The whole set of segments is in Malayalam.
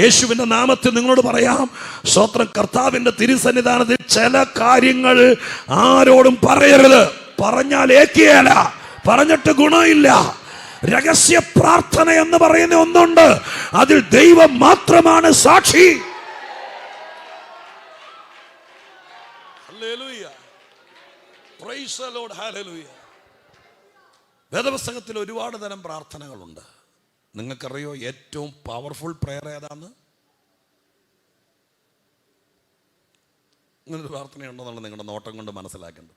യേശുവിന്റെ നാമത്തിൽ നിങ്ങളോട് പറയാം, സ്തോത്രം, കർത്താവിന്റെ തിരുസന്നിധാനത്തിൽ ചില കാര്യങ്ങൾ ആരോടും പറയരുത്. പറഞ്ഞാൽ ഏക്കിയല്ല, പറഞ്ഞിട്ട് ഗുണമില്ല. രഹസ്യ പ്രാർത്ഥന എന്ന് പറയുന്ന ഒന്നുണ്ട്, അതിൽ ദൈവം മാത്രമാണ് സാക്ഷി. വേദപുസ്തകത്തിൽ ഒരുപാട് തരം പ്രാർത്ഥനകളുണ്ട്. നിങ്ങൾക്കറിയോ ഏറ്റവും പവർഫുൾ പ്രയർ ഏതാന്ന്? ഇങ്ങനൊരു പ്രാർത്ഥനയുണ്ടെന്നുള്ള നിങ്ങളുടെ നോട്ടം കൊണ്ട് മനസ്സിലാക്കേണ്ടത്.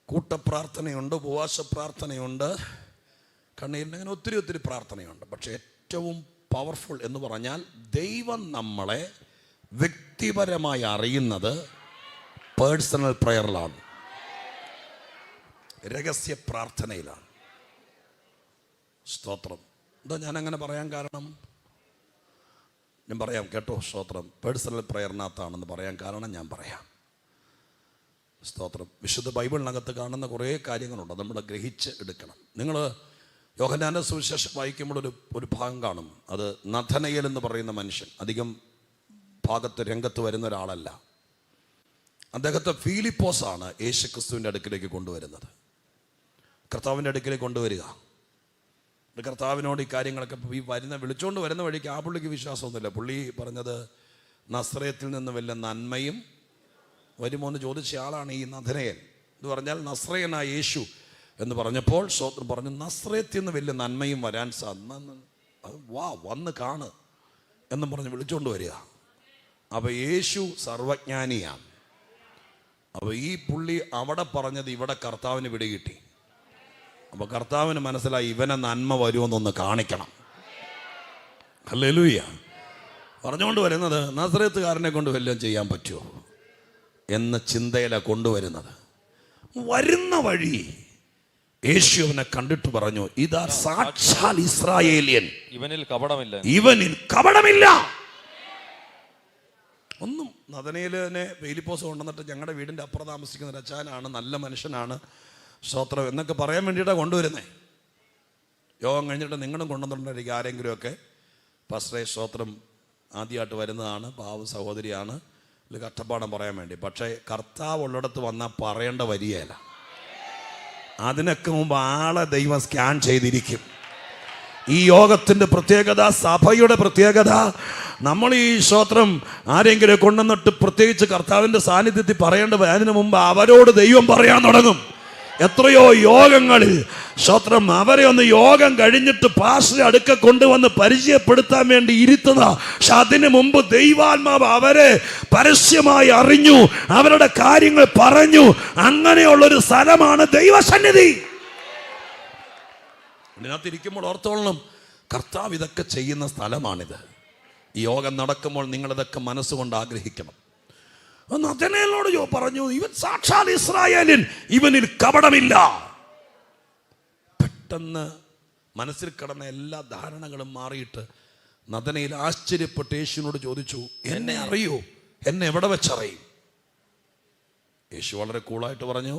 കൂട്ടപ്രാർത്ഥനയുണ്ട്, ഉപവാസ പ്രാർത്ഥനയുണ്ട്, കണ്ണീരിന്, അങ്ങനെ ഒത്തിരി ഒത്തിരി പ്രാർത്ഥനയുണ്ട്. പക്ഷെ ഏറ്റവും പവർഫുൾ എന്ന് പറഞ്ഞാൽ ദൈവം നമ്മളെ വ്യക്തിപരമായി അറിയുന്നത് പേഴ്സണൽ പ്രയറിലാണ്, രഹസ്യ പ്രാർത്ഥനയിലാണ്. സ്തോത്രം. എന്താ ഞാനങ്ങനെ പറയാൻ കാരണം? ഞാൻ പറയാം കേട്ടോ. സ്തോത്രം. പേഴ്സണൽ പ്രയറിനകത്താണെന്ന് പറയാൻ കാരണം ഞാൻ പറയാം. സ്തോത്രം. വിശുദ്ധ ബൈബിളിനകത്ത് കാണുന്ന കുറേ കാര്യങ്ങളുണ്ട്, നമ്മൾ ഗ്രഹിച്ച് എടുക്കണം. നിങ്ങൾ യോഹന്നാന്റെ സുവിശേഷം വായിക്കുമ്പോൾ ഒരു ഭാഗം കാണും. അത് നഥനയേൽ എന്ന് പറയുന്ന മനുഷ്യൻ അധികം രംഗത്ത് വരുന്ന ഒരാളല്ല. അദ്ദേഹത്തെ ഫിലിപ്പോസാണ് യേശുക്രിസ്തുവിൻ്റെ അടുക്കിലേക്ക് കൊണ്ടുവരുന്നത്. കർത്താവിൻ്റെ അടുക്കിലേക്ക് കൊണ്ടുവരിക. കർത്താവിനോട് ഈ കാര്യങ്ങളൊക്കെ ഈ വിളിച്ചുകൊണ്ട് വരുന്ന വഴിക്ക് ആ പുള്ളിക്ക് വിശ്വാസമൊന്നുമില്ല. പുള്ളി പറഞ്ഞത് നസ്രയത്തിൽ നിന്ന് വല്ല നന്മയും വരുമോ എന്ന് ചോദിച്ച ആളാണ് ഈ നഥനയേൽ. എന്ന് പറഞ്ഞാൽ നസ്രയനായ യേശു എന്ന് പറഞ്ഞപ്പോൾ സ്തോത്രം പറഞ്ഞു, നസ്രയത്തിൽ നിന്ന് വലിയ നന്മയും വരാൻ വന്ന് കാണ് എന്നും പറഞ്ഞ് വിളിച്ചുകൊണ്ട് വരിക. അപ്പോൾ യേശു സർവജ്ഞാനിയാണ്. അപ്പോൾ ഈ പുള്ളി അവിടെ പറഞ്ഞത് ഇവിടെ കർത്താവിന് പിടികിട്ടി. അപ്പോൾ കർത്താവിന് മനസ്സിലായി ഇവനെ നന്മ വരുമെന്നൊന്ന് കാണിക്കണം. ഹല്ലേലൂയ. പറഞ്ഞുകൊണ്ട് വരുന്നത് നസ്രയത്തുകാരനെ കൊണ്ട് വല്ലതും ചെയ്യാൻ പറ്റുമോ എന്ന ചിന്തയിലാണ് കൊണ്ടുവരുന്നത്. വരുന്ന വഴി യേശുവിനെ കണ്ടിട്ട് പറഞ്ഞു, ഇതാ സാക്ഷാൽ ഇസ്രായേലിയൻ, ഇവനിൽ കപടമില്ല. ഒന്നും നഥനയേലിനെ ഫിലിപ്പോസ് കൊണ്ടുവന്നിട്ട് ഞങ്ങളുടെ വീടിൻ്റെ അപ്പുറം താമസിക്കുന്ന ഒരു അച്ചാനാണ്, നല്ല മനുഷ്യനാണ്, സ്തോത്രം എന്നൊക്കെ പറയാൻ വേണ്ടിയിട്ടാണ് കൊണ്ടുവരുന്നത്. യോഗം കഴിഞ്ഞിട്ട് നിങ്ങളും കൊണ്ടുവന്നിട്ടുണ്ടായിരിക്കും ആരെങ്കിലുമൊക്കെ, പാസ്റ്ററെ സ്തോത്രം ആദ്യമായിട്ട് വരുന്നതാണ്, പാവ സഹോദരിയാണ്, ഇതിൽ കഷ്ടപ്പാടം പറയാൻ വേണ്ടി. പക്ഷേ കർത്താവ് ഉള്ളിടത്ത് വന്നാൽ പറയേണ്ട വരികയില്ല. അതിനൊക്കെ മുമ്പ് ആളെ ദൈവം സ്കാൻ ചെയ്തിരിക്കും. ഈ യോഗത്തിൻ്റെ പ്രത്യേകത, സഭയുടെ പ്രത്യേകത, നമ്മൾ ഈ സ്തോത്രം ആരെങ്കിലും കൊണ്ടുവന്നിട്ട് പ്രത്യേകിച്ച് കർത്താവിൻ്റെ സാന്നിധ്യത്തിൽ പറയേണ്ട അതിനു മുമ്പ് അവരോട് ദൈവം പറയാൻ തുടങ്ങും. എത്രയോ യോഗങ്ങളിൽ സ്തോത്രം അവരെ ഒന്ന് യോഗം കഴിഞ്ഞിട്ട് പാസ്റ്ററെ അടുക്ക കൊണ്ടുവന്ന് പരിചയപ്പെടുത്താൻ വേണ്ടി ഇരുത്തുന്ന, പക്ഷെ അതിനു മുമ്പ് ദൈവാത്മാവ് അവരെ പരസ്യമായി അറിഞ്ഞു, അവരുടെ കാര്യങ്ങൾ പറഞ്ഞു. അങ്ങനെയുള്ളൊരു സ്ഥലമാണ് ദൈവസന്നിധി. ഇതിനകത്തിരിക്കുമ്പോൾ ഓർത്തോളണം, കർത്താവ് ഇതൊക്കെ ചെയ്യുന്ന സ്ഥലമാണിത്. ഈ യോഗം നടക്കുമ്പോൾ നിങ്ങളിതൊക്കെ മനസ്സുകൊണ്ട് ആഗ്രഹിക്കണം. നഥനയേലിനോട് പറഞ്ഞു, ഇവൻ സാക്ഷാൽ ഇസ്രായേലിൻ, ഇവനിൽ കപടമില്ല. പെട്ടെന്ന് മനസ്സിൽ കിടന്ന എല്ലാ ധാരണകളും മാറിയിട്ട് നഥനയേൽ ആശ്ചര്യപ്പെട്ട് യേശുവിനോട് ചോദിച്ചു, എന്നെ അറിയോ? എന്നെ എവിടെ വെച്ചറിയും? യേശു വളരെ കൂളായിട്ട് പറഞ്ഞു,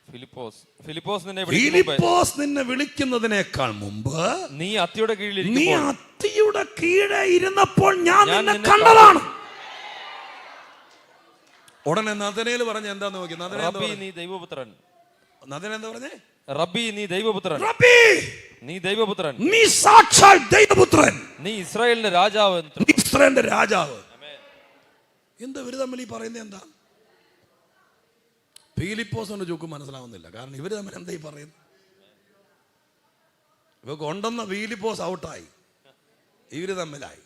ഫിലിപ്പോസ് നിന്നെ വിളിക്കുന്നതിനേക്കാൾ മുമ്പ് നീ അത്തിയുടെ കീഴെ ഇരുന്നപ്പോൾ ഞാൻ നിന്നെ കണ്ടതാണ്. ഉടനെ നഥനയേൽ പറഞ്ഞ എന്താന്ന് നോക്കി, നീ ദൈവപുത്രൻ. നഥനയേൽ എന്താ പറഞ്ഞേ? റബ്ബി നീ ദൈവപുത്രൻ, റബ്ബി നീ ദൈവപുത്രൻ, നീ സാക്ഷാൽ ദൈവപുത്രൻ, നീ ഇസ്രായേലിന്റെ രാജാവ്, ഇസ്രായേലിന്റെ രാജാവ്. എന്താ ഇവര് തമ്മിൽ ഈ പറയുന്നത്? എന്താ ഫിലിപ്പോസിന്റെ ചൂക്ക് മനസ്സിലാവുന്നില്ല. കാരണം ഇവര് തമ്മിൽ എന്താ ഈ പറയുന്നത്? ഇവ കൊണ്ടുവന്ന ഫിലിപ്പോസ് ഔട്ടായി, ഇവര് തമ്മിലായി.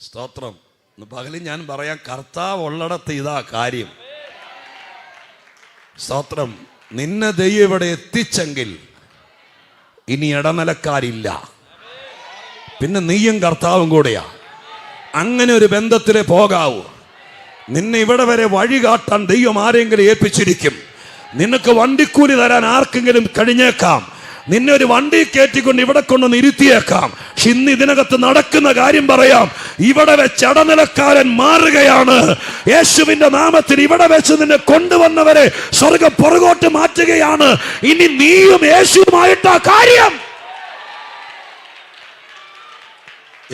സ്തോത്രം. പകലിൽ ഞാൻ പറയാം, കർത്താവ് ഉള്ളിടത്ത് ഇതാ കാര്യം. സ്തോത്രം. നിന്നെ ദൈവം ഇവിടെ എത്തിച്ചെങ്കിൽ ഇനി ഇടനിലക്കാരില്ല, പിന്നെ നീയും കർത്താവും കൂടെയാ. അങ്ങനെ ഒരു ബന്ധത്തിലേ പോകാവൂ. നിന്നെ ഇവിടെ വരെ വഴി കാട്ടാൻ ദൈവം ആരെങ്കിലും ഏൽപ്പിച്ചിരിക്കും. നിനക്ക് വണ്ടിക്കൂലി തരാൻ ആർക്കെങ്കിലും കഴിഞ്ഞേക്കാം. നിന്നെ ഒരു വണ്ടി കയറ്റിക്കൊണ്ട് ഇവിടെ കൊണ്ടൊന്ന് ഇരുത്തിയേക്കാം. പക്ഷെ ഇന്ന് ഇതിനകത്ത് നടക്കുന്ന കാര്യം പറയാം, ഇവിടെ വെച്ച് ഇടനിലക്കാരൻ മാറുകയാണ്. യേശുവിന്റെ നാമത്തിൽ ഇവിടെ വെച്ച് നിന്നെ കൊണ്ടുവന്നവരെ സ്വർഗ്ഗം പുറകോട്ട് മാറ്റുകയാണ്. ഇനി നീയും യേശുവുമായിട്ടാ കാര്യം.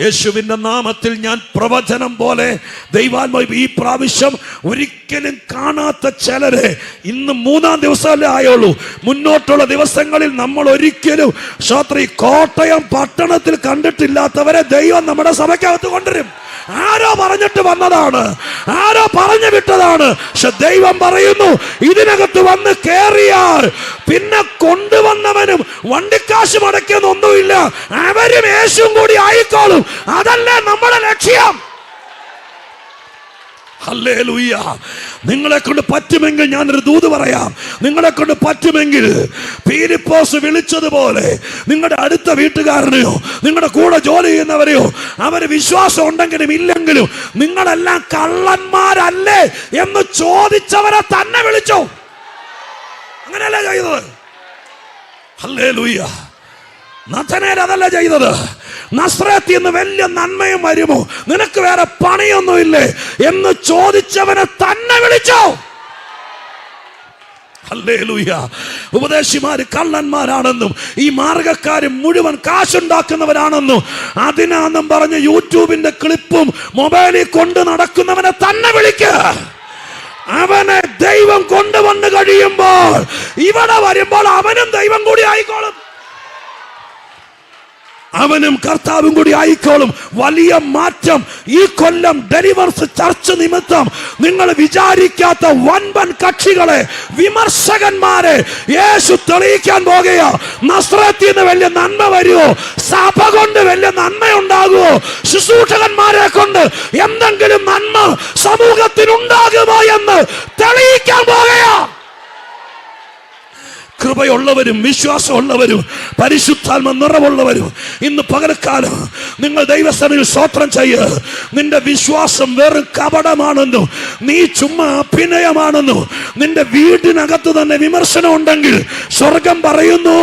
യേശുവിന്റെ നാമത്തിൽ ഞാൻ പ്രവചനം പോലെ ദൈവാത്മാവ് ഈ പ്രാവശ്യം ഒരിക്കലും കാണാത്ത ചിലരെ, ഇന്ന് 3-ാം ദിവസമല്ലേ ആയുള്ളൂ, മുന്നോട്ടുള്ള ദിവസങ്ങളിൽ നമ്മൾ ഒരിക്കലും കോട്ടയം പട്ടണത്തിൽ കണ്ടിട്ടില്ലാത്തവരെ ദൈവം നമ്മുടെ സഭയ്ക്കകത്ത് കൊണ്ടുവരും. ആരോ പറഞ്ഞിട്ട് വന്നതാണ്, ആരോ പറഞ്ഞു വിട്ടതാണ്. പക്ഷെ ദൈവം പറയുന്നു, ഇതിനകത്ത് വന്ന് കേറിയാൽ പിന്നെ കൊണ്ടുവന്നവനും വണ്ടിക്കാശ് മടക്കിയൊന്നുമില്ല, അവരും യേശുവും കൂടി ആയിക്കോളും. അതല്ലേ നമ്മുടെ ലക്ഷ്യം. ഹല്ലേലൂയ. നിങ്ങളെ കൊണ്ട് പറ്റുമെങ്കിൽ ഞാനൊരു ദൂത് പറയാം. നിങ്ങളെ കൊണ്ട് പറ്റുമെങ്കിൽ ഫിലിപ്പോസ് വിളിച്ചതുപോലെ നിങ്ങളുടെ അടുത്ത വീട്ടുകാരനെയോ നിങ്ങളുടെ കൂടെ ജോലി ചെയ്യുന്നവരെയോ അവര് വിശ്വാസം ഉണ്ടെങ്കിലും ഇല്ലെങ്കിലും നിങ്ങളെല്ലാം കള്ളന്മാരല്ലേ എന്ന് ചോദിച്ചവരെ തന്നെ വിളിച്ചോ. അങ്ങനെയല്ലേ ചെയ്തത്? ഹല്ലേലൂയ. നഥനേൽ അതല്ല ചെയ്തത്. നസ്രത്തിൽ നിന്ന് വലിയ നന്മയും വരുമോ, നിനക്ക് വേറെ പണിയൊന്നുമില്ലേ എന്ന് ചോദിച്ചവനെ തന്നെ വിളിച്ചോ. ഹല്ലേലൂയ. ഉപദേശിമാര് കള്ളന്മാരാണെന്നും ഈ മാർഗക്കാര് മുഴുവൻ കാശുണ്ടാക്കുന്നവരാണെന്നും അതിനാന്നും പറഞ്ഞ് യൂട്യൂബിന്റെ ക്ലിപ്പും മൊബൈലിൽ കൊണ്ട് നടക്കുന്നവനെ തന്നെ വിളിക്കുക. അവനെ ദൈവം കൊണ്ടുവന്ന് കഴിയുമ്പോൾ ഇവിടെ വരുമ്പോൾ അവനും ദൈവം കൂടി ആയിക്കോളും, അവനും കർത്താവും കൂടി ആയിക്കോളും. വലിയ മാറ്റം ഈ കൊല്ലം ഡെലിവേഴ്സ് ചർച്ച് നിമിത്തം നിങ്ങൾ വിചാരിക്കാത്ത വൻപൻ കക്ഷികളെ, വിമർശകന്മാരെ യേശു തെളിയിക്കാൻ പോകുകയാ. നസ്രത്തിൽ നിന്ന് വലിയ നന്മ വരുമോ, സഭ കൊണ്ട് വലിയ നന്മ ഉണ്ടാകുമോ, ശുശ്രൂഷകന്മാരെ കൊണ്ട് എന്തെങ്കിലും നന്മ സമൂഹത്തിനുണ്ടാകുമോ എന്ന് തെളിയിക്കാൻ പോകുകയാ. കൃപയുള്ളവരും വിശ്വാസമുള്ളവരും പരിശുദ്ധാത്മ നിറവുള്ളവരും ഇന്ന് പകൽക്കാലം നിങ്ങൾ ദൈവസഭയിൽ സ്തോത്രം ചെയ്യ്. നിന്റെ വിശ്വാസം വെറും കപടമാണെന്നും നീ ചുമ്മാ അഭിനയമാണെന്നും നിന്റെ വീടിനകത്ത് തന്നെ വിമർശനം ഉണ്ടെങ്കിൽ സ്വർഗം പറയുന്നു,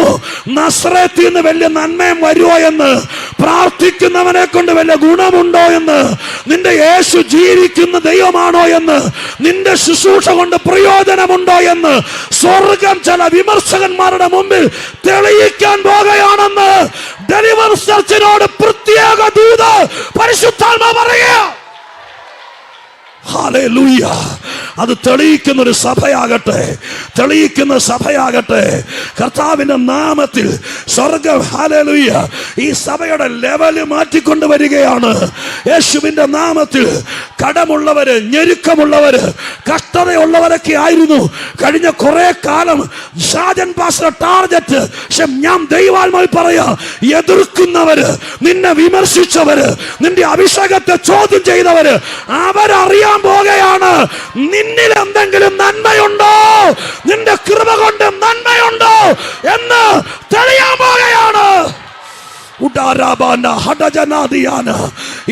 നസ്രത്തിൽ നിന്ന് വലിയ നന്മയും വരുമോ എന്ന്, പ്രാർത്ഥിക്കുന്നവനെ കൊണ്ട് വലിയ ഗുണമുണ്ടോ എന്ന്, നിന്റെ യേശു ജീവിക്കുന്ന ദൈവമാണോ എന്ന്, നിന്റെ ശുശ്രൂഷ കൊണ്ട് പ്രയോജനമുണ്ടോ എന്ന് സ്വർഗം ചില വിമർശകന്മാരുടെ മുമ്പിൽ തെളിയിക്കാൻ പോകുകയാണെന്ന് ഡെലിവേഴ്സ് ചർച്ചിനോട് പ്രത്യേക ദൂത് പരിശുദ്ധാത്മാവ് പറയുക. ഹല്ലേലൂയ. അത് തെളിയിക്കുന്ന ഒരു സഭയാകട്ടെ, തെളിയിക്കുന്ന സഭയാകട്ടെ. കർത്താവിന്റെ നാമത്തിൽ സ്വർഗം ഹല്ലേലൂയ ഈ സഭയുടെ ലെവല് മാറ്റിക്കൊണ്ടുവരികയാണ്. യേശുവിന്റെ നാമത്തിൽ കടമുള്ളവര്, ഞെരുക്കമുള്ളവര്, കഷ്ടതയുള്ളവരൊക്കെ ആയിരുന്നു കഴിഞ്ഞ കുറെ കാലം ഷാജൻ പാസ്റ്റർ ടാർഗറ്റ്. പക്ഷെ ഞാൻ ദൈവാത്മാവിൽ പറയാ, എതിർക്കുന്നവര്, നിന്നെ വിമർശിച്ചവര്, നിന്റെ അഭിഷേകത്തെ ചോദ്യം ചെയ്തവര്, അവരറിയാൻ പോകുകയാണ് നിന്നിൽ എന്തെങ്കിലും നന്മയുണ്ടോ, നിന്റെ കൃപ കൊണ്ട് നന്മയുണ്ടോ എന്ന് തെളിയാൻ പോകുകയാണ്.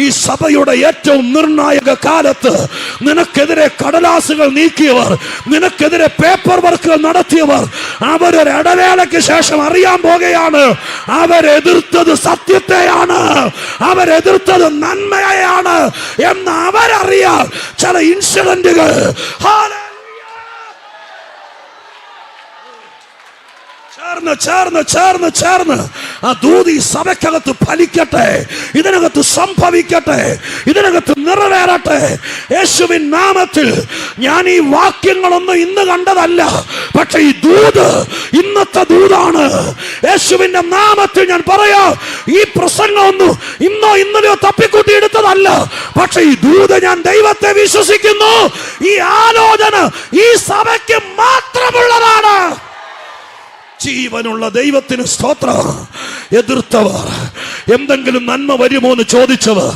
ഈ സഭയുടെ ഏറ്റവും നിർണായക കാലത്ത് നിനക്കെതിരെ കടലാസുകൾ നീക്കിയവർ, നിനക്കെതിരെ പേപ്പർ വർക്കുകൾ നടത്തിയവർ, അവരൊരു ഇടവേളയ്ക്ക് ശേഷം അറിയാൻ പോകുകയാണ് അവരെതിർത്തത് സത്യത്തെയാണ്, അവരെതിർത്തത് നന്മയാണ് എന്ന് അവരറിയാം. ചില ഇൻസിഡന്റുകൾ ചേർന്ന് ആ ദൂതി സഭയ്ക്കകത്ത് ഫലിക്കട്ടെ, ഇതിനകത്ത് സംഭവിക്കട്ടെ, ഇതിനകത്ത് നിറവേറട്ടെ. യേശുവിൻ നാമത്തിൽ ഞാൻ ഈ വാക്യങ്ങളൊന്നും ഇന്ന് കണ്ടതല്ല, പക്ഷെ ഈ ദൂത് ഇന്നത്തെ ദൂതാണ്. യേശുവിന്റെ നാമത്തിൽ ഞാൻ പറയാ, ഈ പ്രസംഗമൊന്നും ഇന്നോ ഇന്നലെയോ തപ്പിക്കൂട്ടി എടുത്തതല്ല, പക്ഷെ ഈ ദൂത് ഞാൻ ദൈവത്തെ വിശ്വസിക്കുന്നു. ഈ ആലോചന ഈ സഭയ്ക്ക് മാത്രമുള്ളതാണ്. ജീവനുള്ള ദൈവത്തിന് സ്തോത്രം. എതിർത്തവർ, എന്തെങ്കിലും നന്മ വരുമോ എന്ന് ചോദിച്ചവർ,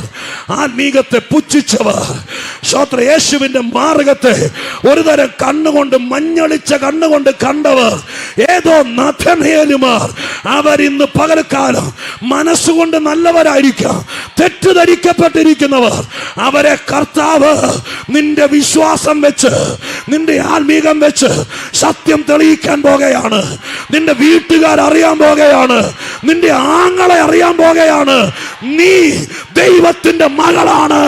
ആത്മീകത്തെ പുച്ഛിച്ചവർ, സ്തോത്രം, യേശുവിന്റെ മാർഗത്തെ ഒരുതരം കണ്ണുകൊണ്ട്, മഞ്ഞളിച്ച കണ്ണുകൊണ്ട് കണ്ടവർ, ഏതോ നഥനയേലുമാർ, അവരിന്ന് പകൽക്കാലം മനസ്സുകൊണ്ട് നല്ലവരായിരിക്കാം, തെറ്റിദ്ധരിക്കപ്പെട്ടിരിക്കുന്നവർ, അവരെ കർത്താവ് നിന്റെ വിശ്വാസം വെച്ച്, നിന്റെ ആത്മീകം വെച്ച് സത്യം തെളിയിക്കാൻ പോകുകയാണ്. നിന്റെ വീട്ടുകാർ അറിയാൻ പോകുകയാണ്, നിന്റെ ആങ്ങളെ അറിയാൻ പോകുകയാണ് നീ ദൈവത്തിന്റെ മകളാണ്,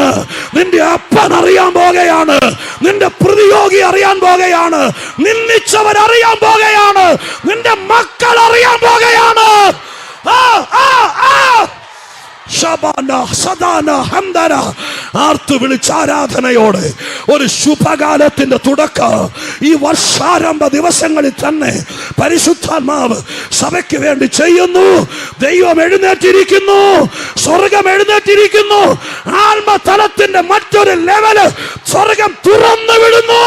നിന്റെ അപ്പൻ അറിയാൻ പോകുകയാണ്, നിന്റെ പ്രതിയോഗി അറിയാൻ പോകുകയാണ്, നിന്ദിച്ചവരറിയാൻ പോകുകയാണ്, നിന്റെ മക്കൾ അറിയാൻ പോകുകയാണ്. ആർത്തു വിളിച്ച ആരാധനയോടെ ഒരു ശുഭകാലത്തിന്റെ തുടക്കം ഈ വർഷാരംഭ ദിവസങ്ങളിൽ തന്നെ പരിശുദ്ധാത്മാവ് സഭയ്ക്ക് വേണ്ടി ചെയ്യുന്നു. ദൈവം എഴുന്നേറ്റിരിക്കുന്നു, സ്വർഗം എഴുന്നേറ്റിരിക്കുന്നു. ആത്മതലത്തിന്റെ മറ്റൊരു ലെവല് സ്വർഗം തുറന്നു വിടുന്നു.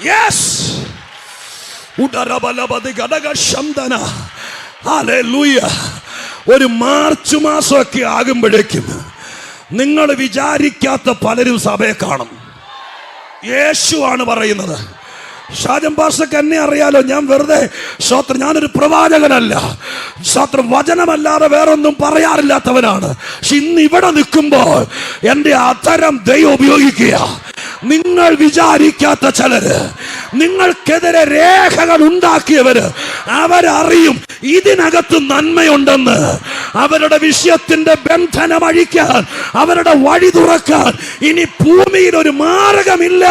Yes. ഒരു മാർച്ച് മാസമൊക്കെ ആകുമ്പോഴേക്കും നിങ്ങൾ വിചാരിക്കാത്ത പലരും സഭയെ കാണും. യേശുവാണ് പറയുന്നത്. ഷാജൻ പാസ്റ്റർക്ക് എന്നെ അറിയാലോ, ഞാൻ വെറുതെ ഞാനൊരു പ്രവാചകനല്ല, വചനമല്ലാതെ വേറൊന്നും പറയാറില്ലാത്തവനാണ്. പക്ഷെ ഇന്ന് ഇവിടെ നിൽക്കുമ്പോൾ എൻ്റെ അധരം ദൈവം ഉപയോഗിക്കുക. നിങ്ങൾ വിചാരിക്കാത്ത ചിലര്, നിങ്ങൾക്കെതിരെ രേഖകൾ ഉണ്ടാക്കിയവര്, അവരറിയും ഇതിനകത്ത് നന്മയുണ്ടെന്ന്. അവരുടെ വിഷയത്തിന്റെ ബന്ധനം അഴിക്കാൻ, അവരുടെ വഴി തുറക്കാൻ ഇനി ഭൂമിയിൽ ഒരു മാർഗമില്ല.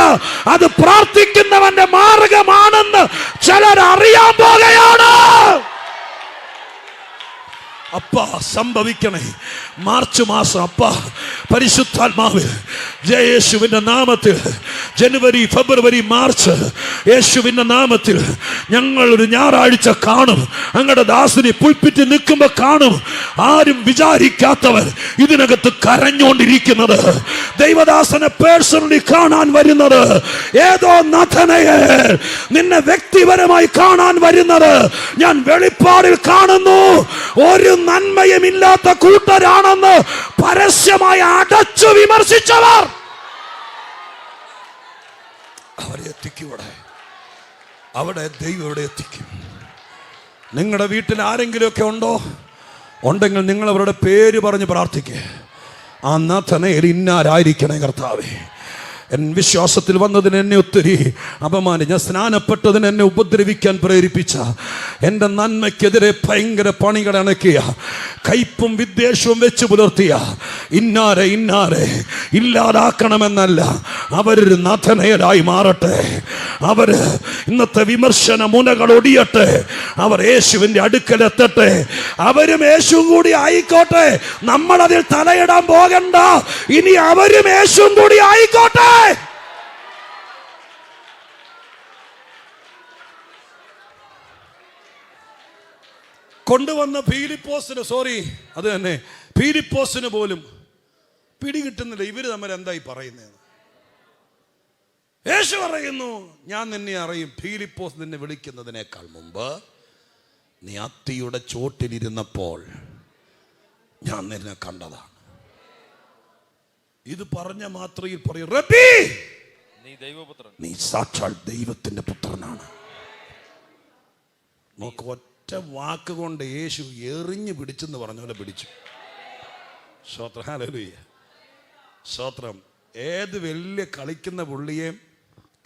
അത് പ്രാർത്ഥിക്കുന്നവന്റെ മാർഗമാണെന്ന് ചിലർ അറിയാൻ പോകുകയാണ്. അപ്പ സംഭവിക്കണേ. മാർച്ച് മാസം അപ്പ പരിശുദ്ധാത്മാവ് യേശുവിന്റെ നാമത്തിൽ, ജനുവരി, ഫെബ്രുവരി, മാർച്ച് യേശുവിന്റെ നാമത്തിൽ ഞങ്ങൾ ഒരു ഞായറാഴ്ച കാണും. അങ്ങയുടെ ദാസിനെ പുൽപ്പിറ്റ് നിൽക്കുമ്പോൾ കാണും. ആരും വിചാരിക്കാത്തവർ ഇതിനകത്ത് കരഞ്ഞുകൊണ്ടിരിക്കുന്നത്, ദൈവദാസനെ പേഴ്സണലി കാണാൻ വരുന്നത്, ഏതോ നഥനയെ നിന്നെ വ്യക്തിപരമായി കാണാൻ വരുന്നത് ഞാൻ വെളിപ്പാടിൽ കാണുന്നു. ഒരു നന്മയും ഇല്ലാത്ത കൂട്ടരാണെന്ന് പരസ്യമായി അടച്ചു വിമർശിച്ചവർ അവരെ എത്തിക്കൂടെ? അവിടെ ദൈവം ഇവിടെ എത്തിക്കും. നിങ്ങളുടെ വീട്ടിൽ ആരെങ്കിലുമൊക്കെ ഉണ്ടെങ്കിൽ നിങ്ങൾ അവരുടെ പേര് പറഞ്ഞ് പ്രാർത്ഥിക്കുക. ആ നാഥനയിൽ ഇന്നാരായിരിക്കണേ കർത്താവേ. വിശ്വാസത്തിൽ വന്നതിന് എന്നെ ഒത്തിരി അപമാനിച്ച, സ്നാനപ്പെട്ടതിന് എന്നെ ഉപദ്രവിക്കാൻ പ്രേരിപ്പിച്ച, എൻ്റെ നന്മയ്ക്കെതിരെ ഭയങ്കര പണികളണക്കിയ, കയ്പും വിദ്വേഷവും വെച്ച് പുലർത്തിയ ഇന്നാരെ ഇല്ലാതാക്കണമെന്നല്ല, അവരൊരു നാഥനയരായി മാറട്ടെ. അവര് ഇന്നത്തെ വിമർശന മുനകൾ ഒടിയട്ടെ. അവർ യേശുവിൻ്റെ അടുക്കലെത്തട്ടെ. അവരും യേശുവും കൂടി ആയിക്കോട്ടെ. നമ്മളതിൽ തലയിടാൻ പോകണ്ട. ഇനി അവരും യേശുവും കൂടി ആയിക്കോട്ടെ. കൊണ്ടുവന്ന ഫിലിപ്പോസിന് പോലും പിടികിട്ടുന്നില്ല ഇവര് തമ്മിൽ എന്തായി പറയുന്നത്. യേശു പറയുന്നു, ഞാൻ നിന്നെ അറിയും. ഫിലിപ്പോസ് നിന്നെ വിളിക്കുന്നതിനേക്കാൾ മുമ്പ് നീ അത്തിയുടെ ചോട്ടിലിരുന്നപ്പോൾ ഞാൻ നിന്നെ കണ്ടതാണ്. ഇത് പറഞ്ഞ മാത്രയിൽ പറയും, റബ്ബി, നീ സാക്ഷാൽ ദൈവത്തിന്റെ പുത്രനാണ്. നോക്ക്, ഒറ്റ വാക്ക് കൊണ്ട് യേശു എറിഞ്ഞു പിടിച്ചെന്ന് പറഞ്ഞ പോലെ പിടിച്ചു. സ്തോത്രം, ഹല്ലേലൂയ, സ്തോത്രം. ഏത് വലിയ കളിക്കുന്ന പുള്ളിയെയും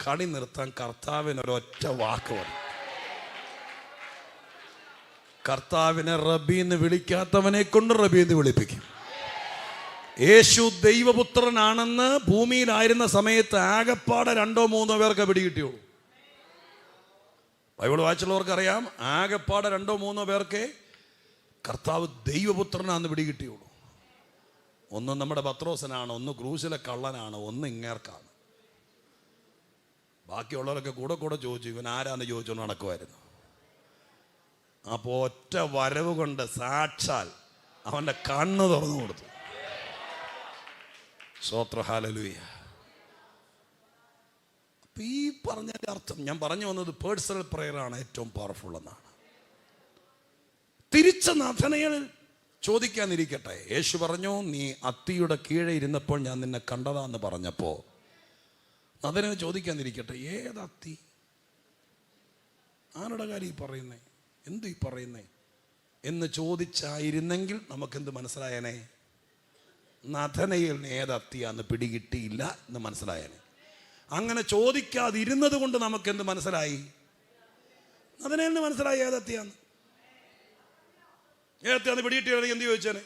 കളി നിർത്താൻ കർത്താവിന് ഒരൊറ്റ വാക്ക് പറയും. കർത്താവിനെ റബ്ബി എന്ന് വിളിക്കാത്തവനെ കൊണ്ട് റബ്ബി എന്ന് വിളിപ്പിക്കും. യേശു ദൈവപുത്രനാണെന്ന് ഭൂമിയിലായിരുന്ന സമയത്ത് ആകെപ്പാടെ 2-3 പേർക്ക് പിടികിട്ടിയുള്ളൂ. ബൈബിൾ വായിച്ചുള്ളവർക്ക് അറിയാം, ആകെപ്പാടെ 2-3 പേർക്ക് കർത്താവ് ദൈവപുത്രനാണെന്ന് പിടികിട്ടിയുള്ളൂ. ഒന്ന് നമ്മുടെ പത്രോസനാണ്, ഒന്ന് ക്രൂശിലെ കള്ളനാണ്, ഒന്ന് ഇങ്ങേർക്കാണ്. ബാക്കിയുള്ളവരൊക്കെ കൂടെ ചോദിച്ചു, ഇവൻ ആരാന്ന് ചോദിച്ചുകൊണ്ട് നടക്കുമായിരുന്നു. അപ്പോൾ ഒറ്റ വരവ് കൊണ്ട് സാക്ഷാൽ അവൻ്റെ കണ്ണ് തുറന്നു കൊടുത്തു. സ്തോത്രം, ഹല്ലേലൂയ. അപ്പം ഈ പറഞ്ഞതിൻ്റെ അർത്ഥം, ഞാൻ പറഞ്ഞു വന്നത് പേഴ്സണൽ പ്രയറാണ് ഏറ്റവും പവർഫുൾ എന്നാണ്. തിരിച്ച നാഥനയിൽ ചോദിക്കാനിരിക്കട്ടെ. യേശു പറഞ്ഞു, നീ അത്തിയുടെ കീഴെ ഇരുന്നപ്പോൾ ഞാൻ നിന്നെ കണ്ടതാന്ന് പറഞ്ഞപ്പോൾ നാഥനെ ചോദിക്കാനിരിക്കട്ടെ, ഏതത്തി? ആരുടെ കാര്യം ഈ പറയുന്നേ? എന്തു ഈ പറയുന്നേ എന്ന് ചോദിച്ചായിരുന്നെങ്കിൽ നമുക്കെന്ത് മനസ്സിലായനെ? നഥനയിൽ ഏതത്തിയാന്ന് പിടികിട്ടിയില്ല എന്ന് മനസ്സിലായനെ. അങ്ങനെ ചോദിക്കാതിരുന്നത് കൊണ്ട് നമുക്കെന്ത് മനസ്സിലായി? നഥനയിൽ മനസ്സിലായി ഏതത്തിയാന്ന്. നേരത്തെ അന്ന് പിടികിട്ടിയാണെങ്കിൽ എന്ത് ചോദിച്ചേനെ?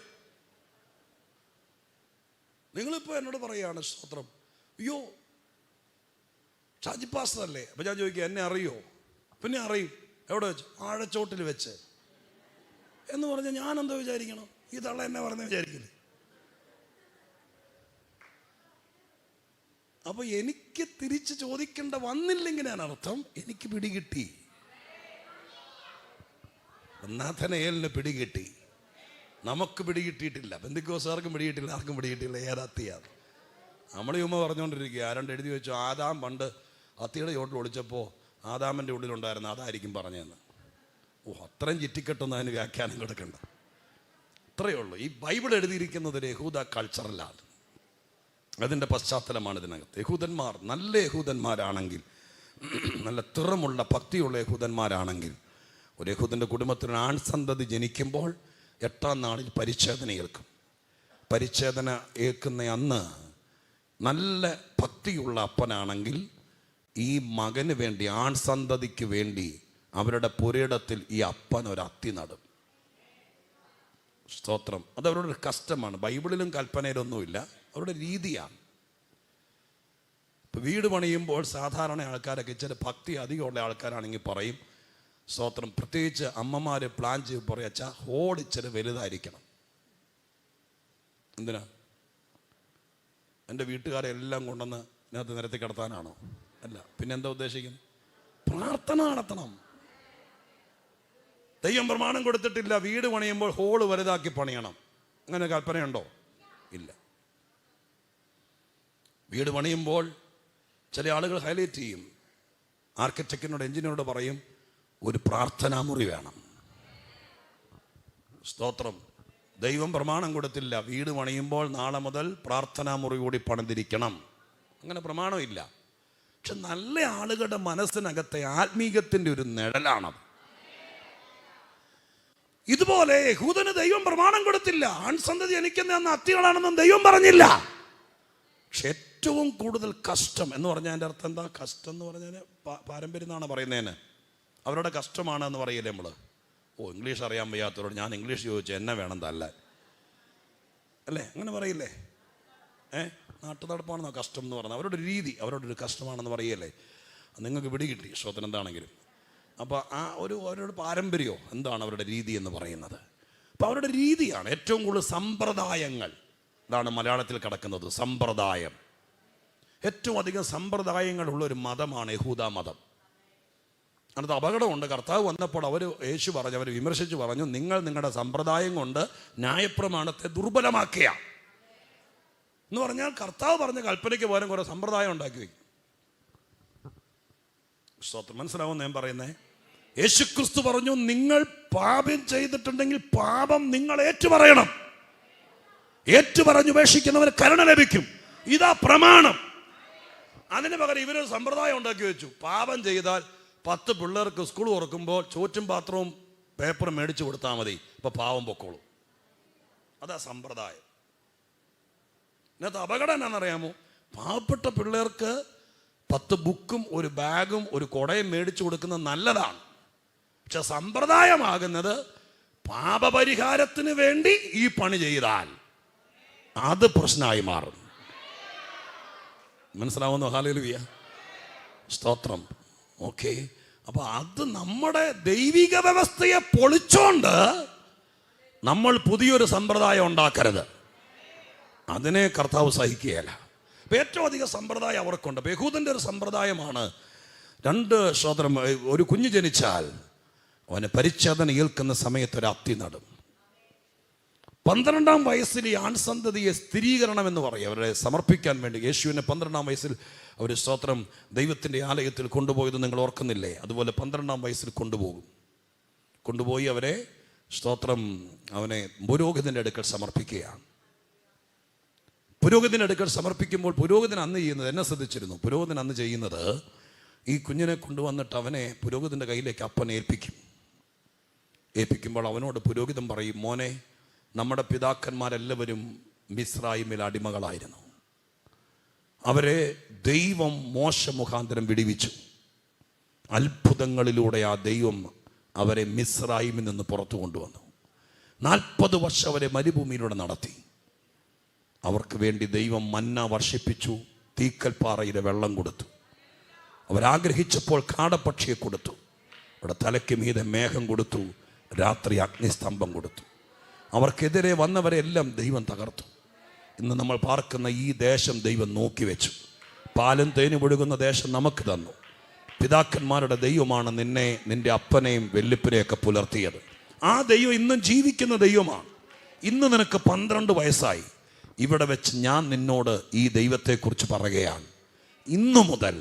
നിങ്ങളിപ്പോൾ എന്നോട് പറയുകയാണ് സ്തോത്രം, അയ്യോ ഷാജി പാസ്റ്റർ അല്ലേ? അപ്പം ഞാൻ ചോദിക്കുക, എന്നെ അറിയോ? പിന്നെ അറിയും. എവിടെ വെച്ച്? ആഴച്ചോട്ടിൽ വെച്ച് എന്ന് പറഞ്ഞാൽ ഞാൻ എന്താ വിചാരിക്കണം? ഈ തള്ള എന്നെ പറഞ്ഞ വിചാരിക്കില്ലേ? അപ്പൊ എനിക്ക് തിരിച്ച് ചോദിക്കേണ്ട വന്നില്ലെങ്കിൽ ഞാൻ അർത്ഥം എനിക്ക് പിടികിട്ടി. നാഥനയേലിന് പിടികിട്ടി, നമുക്ക് പിടികിട്ടിയിട്ടില്ല. പെന്തിക്കോസ്തുകാർക്കും പിടികിട്ടില്ല, ആർക്കും പിടികിട്ടില്ല. ഏതത്തിയാണ് നമ്മൾ ചുമ്മാ പറഞ്ഞുകൊണ്ടിരിക്കുക. ആരണ്ട് എഴുതി വെച്ചു, ആദാം പണ്ട് അത്തിയുടെ ചോട്ടിൽ ഒളിച്ചപ്പോൾ ആദാമിൻ്റെ ഉള്ളിലുണ്ടായിരുന്നു, അതായിരിക്കും പറഞ്ഞതെന്ന്. അത്രയും ചിറ്റിക്കെട്ടൊന്നും അതിന് വ്യാഖ്യാനം കൊടുക്കണ്ട. അത്രയേ ഉള്ളൂ. ഈ ബൈബിൾ എഴുതിയിരിക്കുന്നത് ഒരു യഹൂദ കൾച്ചറലാണ്. അതിൻ്റെ പശ്ചാത്തലമാണ് ഇതിനകത്ത്. യഹൂദന്മാർ നല്ല യഹൂദന്മാരാണെങ്കിൽ, നല്ല തിറമുള്ള ഭക്തിയുള്ള യഹൂദന്മാരാണെങ്കിൽ, ഒരു യഹൂദൻ്റെ കുടുംബത്തിന് ആൺസന്തതി ജനിക്കുമ്പോൾ 8-ാം നാളിൽ പരിച്ഛേദന ഏൽക്കും. പരിച്ഛേദന ഏൽക്കുന്ന അന്ന് നല്ല ഭക്തിയുള്ള അപ്പനാണെങ്കിൽ ഈ മകന് വേണ്ടി, ആൺസന്തതിക്ക് വേണ്ടി അവരുടെ പുരയിടത്തിൽ ഈ അപ്പൻ ഒരു അത്തി നടും. സ്തോത്രം. അത് അവരുടെ ഒരു കസ്റ്റമാണ്. ബൈബിളിലും കൽപ്പനയിലൊന്നുമില്ല, അവരുടെ രീതിയാണ്. ഇപ്പം വീട് പണിയുമ്പോൾ സാധാരണ ആൾക്കാരൊക്കെ ഇച്ചിരി ഭക്തി അധികമുള്ള ആൾക്കാരാണെങ്കിൽ പറയും, സ്തോത്രം, പ്രത്യേകിച്ച് അമ്മമാർ പ്ലാൻ ചെയ്ത് പറയും, അച്ഛാ ഹോൾ ഇച്ചിരി വലുതായിരിക്കണം. എന്തിനാ? എൻ്റെ വീട്ടുകാരെ എല്ലാം കൊണ്ടുവന്ന് ഇതിനകത്ത് നിരത്തി കിടത്താനാണോ? അല്ല. പിന്നെ എന്താ ഉദ്ദേശിക്കുന്നത്? പ്രാർത്ഥന നടത്തണം. ദൈവം പ്രമാണം കൊടുത്തിട്ടില്ല വീട് പണിയുമ്പോൾ ഹോള് വലുതാക്കി പണിയണം. അങ്ങനെ കൽപ്പനയുണ്ടോ? ഇല്ല. വീട് പണിയുമ്പോൾ ചില ആളുകൾ ഹൈലൈറ്റ് ചെയ്യും, ആർക്കിടെക്റ്റിനോട് എഞ്ചിനീയറോട് പറയും, ഒരു പ്രാർത്ഥനാ മുറി വേണം. സ്തോത്രം. ദൈവം പ്രമാണം കൊടുത്തില്ല വീട് പണിയുമ്പോൾ നാളെ മുതൽ പ്രാർത്ഥനാ മുറി കൂടി പണിതിരിക്കണം. അങ്ങനെ പ്രമാണമില്ല. പക്ഷെ നല്ല ആളുകളുടെ മനസ്സിനകത്തെ ആത്മീകത്തിൻ്റെ ഒരു നിഴലാണത്. ഇതുപോലെ യഹൂദന് ദൈവം പ്രമാണം കൊടുത്തില്ല, ആൺസന്തതി എനിക്കെന്ന് അന്ന് അത്തികളാണെന്നും ദൈവം പറഞ്ഞില്ല. പക്ഷെ ഏറ്റവും കൂടുതൽ കഷ്ടം എന്ന് പറഞ്ഞാൽ എൻ്റെ അർത്ഥം എന്താ? കഷ്ടം എന്ന് പറഞ്ഞാൽ പാരമ്പര്യം എന്നാണ് പറയുന്നതിന്. അവരുടെ കഷ്ടമാണ് എന്ന് പറയില്ലേ നമ്മൾ? ഇംഗ്ലീഷ് അറിയാൻ വയ്യാത്തവരോട് ഞാൻ ഇംഗ്ലീഷ് ചോദിച്ചു എന്നെ വേണം തല്ലാൻ, അല്ലേ? അങ്ങനെ പറയില്ലേ? നാട്ടു നടപ്പാണെന്നോ കഷ്ടം എന്ന് പറഞ്ഞാൽ അവരുടെ രീതി, അവരുടെ ഒരു കഷ്ടമാണെന്ന് പറയല്ലേ? നിങ്ങൾക്ക് പിടികിട്ടി ശ്രോതൻ എന്താണെങ്കിലും. അപ്പോൾ ആ അവരുടെ പാരമ്പര്യമോ എന്താണ് അവരുടെ രീതി എന്ന് പറയുന്നത്? അപ്പോൾ അവരുടെ രീതിയാണ് ഏറ്റവും കൂടുതൽ. സമ്പ്രദായങ്ങൾ, ഇതാണ് മലയാളത്തിൽ കിടക്കുന്നത്, സമ്പ്രദായം. ഏറ്റവും അധികം സമ്പ്രദായങ്ങളുള്ളൊരു മതമാണ് യഹൂദ മതം. അതിനകത്ത് അപകടമുണ്ട്. കർത്താവ് വന്നപ്പോൾ യേശു പറഞ്ഞു, അവർ വിമർശിച്ച് പറഞ്ഞു, നിങ്ങൾ നിങ്ങളുടെ സമ്പ്രദായം കൊണ്ട് ന്യായപ്രമാണത്തെ ദുർബലമാക്കിയ എന്ന് പറഞ്ഞാൽ കർത്താവ് പറഞ്ഞ കൽപ്പനയ്ക്ക് പകരം കുറെ സമ്പ്രദായം ഉണ്ടാക്കി വയ്ക്കും. സ്തോത്രം. മനസ്സിലാവുമെന്ന് ഞാൻ പറയുന്നേ? യേശുക്രിസ്തു പറഞ്ഞു, നിങ്ങൾ പാപം ചെയ്തിട്ടുണ്ടെങ്കിൽ പാപം നിങ്ങൾ ഏറ്റുപറയണം. ഏറ്റുപറഞ്ഞുപേക്ഷിക്കുന്നവന് കരുണ ലഭിക്കും. ഇതാ പ്രമാണം. അതിന് പകരം ഇവരൊരു സമ്പ്രദായം ഉണ്ടാക്കി വെച്ചു. പാപം ചെയ്താൽ 10 പിള്ളേർക്ക് സ്കൂൾ തുറക്കുമ്പോൾ ചോറ്റും പാത്രവും പേപ്പറും മേടിച്ചു കൊടുത്താൽ മതി, ഇപ്പൊ പാവം പൊക്കോളൂ. അതാ സമ്പ്രദായം. ഇതിനകത്ത് അപകടം എന്നാണെന്നറിയാമോ? പാവപ്പെട്ട പിള്ളേർക്ക് 10 ബുക്കും ഒരു ബാഗും ഒരു കുടയും മേടിച്ചു കൊടുക്കുന്നത് നല്ലതാണ്. പക്ഷെ സമ്പ്രദായമാകുന്നത് പാപപരിഹാരത്തിന് വേണ്ടി ഈ പണി ചെയ്താൽ അത് പ്രശ്നമായി മാറും. മനസ്സിലാവുന്നു? ഹല്ലേലൂയ, സ്തോത്രം. ഓക്കെ. അപ്പൊ അത് നമ്മുടെ ദൈവിക വ്യവസ്ഥയെ പൊളിച്ചോണ്ട് നമ്മൾ പുതിയൊരു സമ്പ്രദായം ഉണ്ടാക്കരുത്. അതിനെ കർത്താവ് സഹിക്കുകയല്ല. അപ്പൊ ഏറ്റവും അധികം സമ്പ്രദായം അവർക്കുണ്ട്. അപ്പൊ യഹൂദന്റെ ഒരു സമ്പ്രദായമാണ് 2 സ്തോത്രം, ഒരു കുഞ്ഞ് ജനിച്ചാൽ അവന് പരിച്ഛേദന ഏൽക്കുന്ന സമയത്ത് ഒരു അത്തി നടും. 12-ാം വയസ്സിൽ ഈ ആൺസന്തതിയെ സ്ഥിരീകരണം എന്ന് പറയും, അവരെ സമർപ്പിക്കാൻ വേണ്ടി. യേശുവിനെ 12-ാം വയസ്സിൽ അവർ സ്തോത്രം ദൈവത്തിൻ്റെ ആലയത്തിൽ കൊണ്ടുപോയത് നിങ്ങൾ ഓർക്കുന്നില്ലേ? അതുപോലെ 12-ാം വയസ്സിൽ കൊണ്ടുപോയി അവരെ സ്തോത്രം അവനെ പുരോഹിതൻ്റെ അടുക്കൽ സമർപ്പിക്കുകയാണ്. പുരോഹിതൻ്റെ അടുക്കൽ സമർപ്പിക്കുമ്പോൾ പുരോഹിതൻ അന്ന് ചെയ്യുന്നത്, എന്നെ ശ്രദ്ധിച്ചിരുന്നു, പുരോഹിതൻ അന്ന് ചെയ്യുന്നത് ഈ കുഞ്ഞിനെ കൊണ്ടുവന്നിട്ട് അവനെ പുരോഹിതൻ്റെ കയ്യിലേക്ക് അപ്പൻ ഏൽപ്പിക്കുമ്പോൾ അവനോട് പുരോഹിതൻ പറയും, മോനെ, നമ്മുടെ പിതാക്കന്മാരെല്ലാവരും മിസ്രയീമിൽ അടിമകളായിരുന്നു. അവരെ ദൈവം മോശ മുഖാന്തരം വിടുവിച്ചു. അത്ഭുതങ്ങളിലൂടെ ആ ദൈവം അവരെ മിസ്രയീമിൽ നിന്ന് പുറത്തു കൊണ്ടുവന്നു. 40 വർഷം അവരെ മരുഭൂമിയിലൂടെ നടത്തി. അവർക്ക് വേണ്ടി ദൈവം മന്ന വർഷിപ്പിച്ചു, തീക്കൽപ്പാറയിലെ വെള്ളം കൊടുത്തു. അവരാഗ്രഹിച്ചപ്പോൾ കാടപ്പക്ഷിയെ കൊടുത്തു, അവിടെ തലയ്ക്ക് മീതെ മേഘം കൊടുത്തു, രാത്രി അഗ്നിസ്തംഭം കൊടുത്തു. അവർക്കെതിരെ വന്നവരെല്ലാം ദൈവം തകർത്തു. ഇന്ന് നമ്മൾ പാർക്കുന്ന ഈ ദേശം ദൈവം നോക്കി വെച്ചു. പാലും തേനും ഒഴുകുന്ന ദേശം നമുക്ക് തന്നു. പിതാക്കന്മാരുടെ ദൈവമാണ് നിന്നെ, നിന്റെ അപ്പനെയും വെല്ലുപ്പിനെയൊക്കെ പുലർത്തിയത്. ആ ദൈവം ഇന്നും ജീവിക്കുന്ന ദൈവമാണ്. ഇന്ന് നിനക്ക് 12 വയസ്സായി. ഇവിടെ വെച്ച് ഞാൻ നിന്നോട് ഈ ദൈവത്തെക്കുറിച്ച് പറയുകയാണ്. ഇന്നു മുതൽ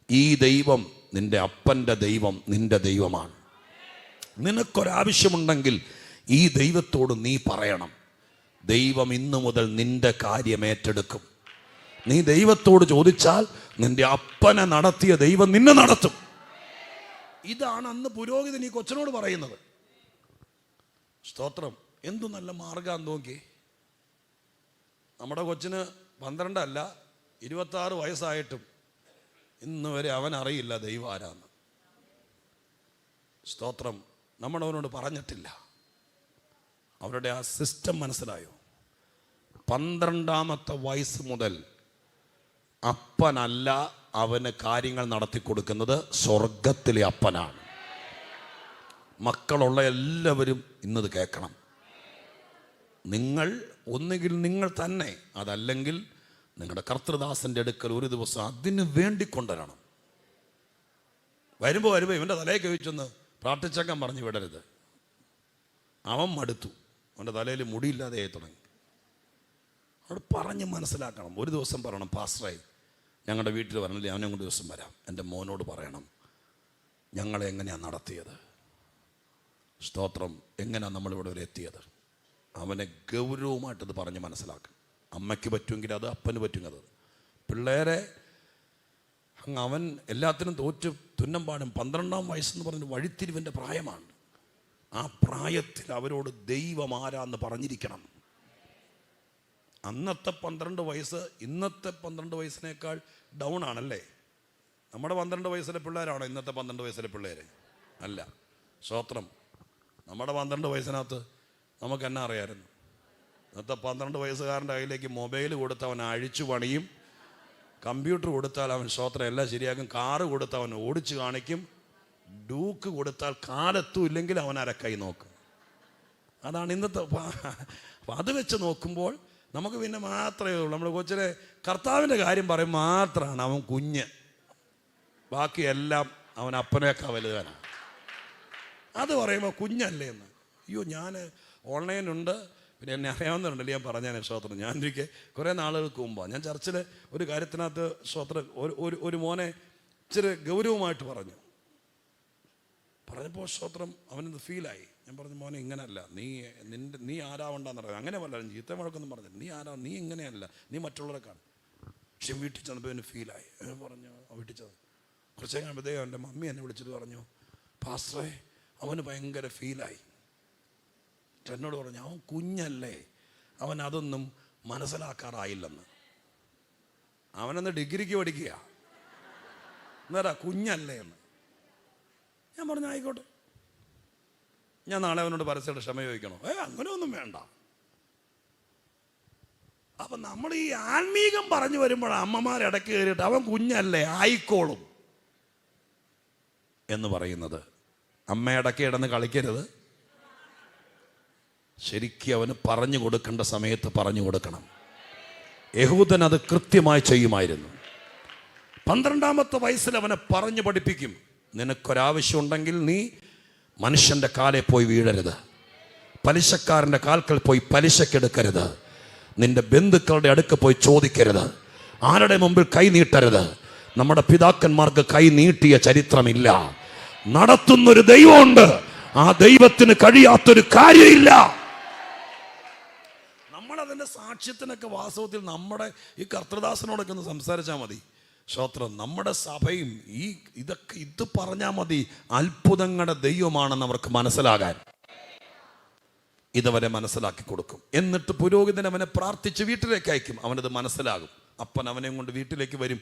ഈ ദൈവം, നിന്റെ അപ്പൻ്റെ ദൈവം, നിന്റെ ദൈവമാണ്. നിനക്കൊരാവശ്യമുണ്ടെങ്കിൽ ഈ ദൈവത്തോട് നീ പറയണം. ദൈവം ഇന്നു മുതൽ നിന്റെ കാര്യം ഏറ്റെടുക്കും. നീ ദൈവത്തോട് ചോദിച്ചാൽ നിന്റെ അപ്പനെ നടത്തിയ ദൈവം നിന്നെ നടത്തും. ഇതാണ് അന്ന് പുരോഹിതൻ ഈ കൊച്ചനോട് പറയുന്നത്. സ്തോത്രം. എന്തു നല്ല മാർഗം നോക്കി. നമ്മുടെ കൊച്ചിന് 12 അല്ല 26 വയസ്സായിട്ടും ഇന്ന് വരെ അവൻ അറിയില്ല ദൈവം ആരാന്ന്. സ്തോത്രം. നമ്മളവനോട് പറഞ്ഞിട്ടില്ല. അവരുടെ ആ സിസ്റ്റം മനസ്സിലായോ? 12ാമത്തെ വയസ്സ് മുതൽ അപ്പനല്ല അവന് കാര്യങ്ങൾ നടത്തി കൊടുക്കുന്നത് സ്വർഗത്തിലെ അപ്പനാണ്. മക്കളുള്ള എല്ലാവരും ഇന്നത് കേൾക്കണം. നിങ്ങൾ ഒന്നുകിൽ നിങ്ങൾ തന്നെ, അതല്ലെങ്കിൽ നിങ്ങളുടെ കർത്തൃദാസൻ്റെ അടുക്കൽ ഒരു ദിവസം അതിന് വേണ്ടി കൊണ്ടുവരണം. വരുമ്പോൾ ഇവൻ്റെ തലയിൽ കഴിച്ചൊന്ന് പ്രാർത്ഥിച്ചേക്കാൻ പറഞ്ഞു വിടരുത്. അവൻ മടുത്തു, അവൻ്റെ തലയിൽ മുടിയില്ലാതെ ആയി തുടങ്ങി. അവിടെ പറഞ്ഞ് മനസ്സിലാക്കണം. ഒരു ദിവസം പറയണം, പാസ്റ്ററായി ഞങ്ങളുടെ വീട്ടിൽ വരണില്ലേ, അവനെ കൊണ്ട് ദിവസം വരാം, എൻ്റെ മോനോട് പറയണം ഞങ്ങളെ എങ്ങനെയാണ് നടത്തിയത്. സ്തോത്രം. എങ്ങനെയാണ് നമ്മളിവിടെ വരെ എത്തിയത്. അവനെ ഗൗരവമായിട്ടത് പറഞ്ഞ് മനസ്സിലാക്കും. അമ്മയ്ക്ക് പറ്റുമെങ്കിൽ അത്, അപ്പന് പറ്റുമെങ്കിൽ അത്. പിള്ളേരെ അവൻ എല്ലാത്തിനും തോറ്റ് തുന്നം പാടും. 12ാം വയസ്സെന്ന് പറഞ്ഞ് വഴിത്തിരിവിൻ്റെ പ്രായമാണ്. ആ പ്രായത്തിൽ അവരോട് ദൈവം ആരാന്ന് പറഞ്ഞിരിക്കണം. അന്നത്തെ 12 വയസ്സ് ഇന്നത്തെ 12 വയസ്സിനേക്കാൾ ഡൗൺ ആണല്ലേ. നമ്മുടെ 12 വയസ്സിലെ പിള്ളേരാണോ ഇന്നത്തെ 12 വയസ്സിലെ പിള്ളേർ? അല്ല. സ്തോത്രം. നമ്മുടെ 12 വയസ്സിനകത്ത് നമുക്ക് എന്നാ അറിയാമായിരുന്നു? ഇന്നത്തെ 12 വയസ്സുകാരൻ്റെ കയ്യിലേക്ക് മൊബൈൽ കൊടുത്ത് അവൻ അഴിച്ചു പണിയും, കമ്പ്യൂട്ടർ കൊടുത്താൽ അവൻ സ്തോത്രം എല്ലാം ശരിയാക്കും, കാറ് കൊടുത്ത് അവൻ ഓടിച്ചു കാണിക്കും, ഡൂക്ക് കൊടുത്താൽ കാലെത്തും, ഇല്ലെങ്കിൽ അവൻ അരക്കൈ നോക്കും. അതാണ് ഇന്നത്തെ. അപ്പം അത് വെച്ച് നോക്കുമ്പോൾ നമുക്ക് പിന്നെ മാത്രമേ ഉള്ളൂ. നമ്മൾ കൊച്ചിലെ കർത്താവിൻ്റെ കാര്യം പറയും മാത്രമാണ് അവൻ കുഞ്ഞ്, ബാക്കിയെല്ലാം അവൻ അപ്പനേക്കാൾ വലുതാണ്. അത് പറയുമ്പോൾ കുഞ്ഞല്ലേ എന്ന്. അയ്യോ, ഞാൻ ഓൺലൈനുണ്ട്, പിന്നെ എന്നെ അറിയാവുന്നവരുണ്ടല്ലേ, ഞാൻ പറഞ്ഞാൽ സ്തോത്രം. ഞാൻ എനിക്ക് കുറേ നാളുകൾക്ക് മുമ്പാണ് ഞാൻ ചർച്ചിൽ ഒരു കാര്യത്തിനകത്ത് സ്തോത്രം ഒരു മോനെ ഇച്ചിരി ഗൗരവമായിട്ട് പറഞ്ഞപ്പോൾ സ്തോത്രം അവനത് ഫീലായി. ഞാൻ പറഞ്ഞു, മോനെ ഇങ്ങനെയല്ല, നീ ആരാവണ്ടെന്ന് പറയാം. അങ്ങനെ വല്ല ചീത്ത മുഴക്കൊന്നും പറഞ്ഞില്ല. നീ ആരാ, നീ ഇങ്ങനെയല്ല, നീ മറ്റുള്ളവരെ കാണും. പക്ഷെ വീട്ടിൽ ചെന്നപ്പോൾ അവന് ഫീലായി. പറഞ്ഞു, വീട്ടിൽ ചെന്ന് കുറച്ച് കഴിയുമ്പോഴത്തേക്കും അവൻ്റെ മമ്മി എന്നെ വിളിച്ചിട്ട് പറഞ്ഞു, പാസ്റ്ററേ അവന് ഭയങ്കര ഫീലായി. എന്നോട് പറഞ്ഞു, അവൻ കുഞ്ഞല്ലേ, അവൻ അതൊന്നും മനസ്സിലാക്കാറായില്ലെന്ന്. അവനെന്ന് ഡിഗ്രിക്ക് പഠിക്കുക, എന്നാ കുഞ്ഞല്ലേ എന്ന്. ഞാൻ പറഞ്ഞു, ആയിക്കോട്ടെ, ഞാൻ നാളെ അവനോട് പരസ്യമായിട്ട് ക്ഷമ ചോദിക്കണോ? അങ്ങനെയൊന്നും വേണ്ട. അപ്പം നമ്മൾ ഈ ആത്മീകം പറഞ്ഞു വരുമ്പോൾ അമ്മമാരിടയ്ക്ക് കയറിയിട്ട് അവൻ കുഞ്ഞല്ലേ, ആയിക്കോളും എന്ന് പറയുന്നത്. അമ്മയിടയ്ക്ക് കിടന്ന് കളിക്കരുത്. ശരിക്കും അവന് പറഞ്ഞു കൊടുക്കേണ്ട സമയത്ത് പറഞ്ഞു കൊടുക്കണം. യഹൂദൻ അത് കൃത്യമായി ചെയ്യുമായിരുന്നു. 12ാമത്തെ വയസ്സിൽ അവനെ പറഞ്ഞു പഠിപ്പിക്കും. നിനക്കൊരാവശ്യമുണ്ടെങ്കിൽ നീ മനുഷ്യൻ്റെ കാലിൽ പോയി വീഴരുത്, പലിശക്കാരൻ്റെ കാൽക്കൽ പോയി പലിശക്കെടുക്കരുത്, നിന്റെ ബന്ധുക്കളുടെ അടുക്ക് പോയി ചോദിക്കരുത്, ആരുടെ മുമ്പിൽ കൈ നീട്ടരുത്. നമ്മുടെ പിതാക്കന്മാർക്ക് കൈ നീട്ടിയ ചരിത്രമില്ല. നടത്തുന്നൊരു ദൈവമുണ്ട്. ആ ദൈവത്തിന് കഴിയാത്തൊരു കാര്യമില്ല. നമ്മളതിൻ്റെ സാക്ഷ്യത്തിനൊക്കെ വാസ്തവത്തിൽ നമ്മുടെ ഈ കർത്തൃദാസനോടൊക്കെ ഒന്ന് സംസാരിച്ചാൽ മതി. സ്തോത്രം. നമ്മുടെ സഭയും ഇത് പറഞ്ഞാൽ മതി, അത്ഭുതങ്ങളുടെ ദൈവമാണെന്ന് അവർക്ക് മനസ്സിലാകാൻ. ഇതവരെ മനസ്സിലാക്കി കൊടുക്കും. എന്നിട്ട് പുരോഹിതൻ അവനെ പ്രാർത്ഥിച്ച് വീട്ടിലേക്ക് അയക്കും. അവനത് മനസ്സിലാകും. അപ്പൻ അവനെ കൊണ്ട് വീട്ടിലേക്ക് വരും.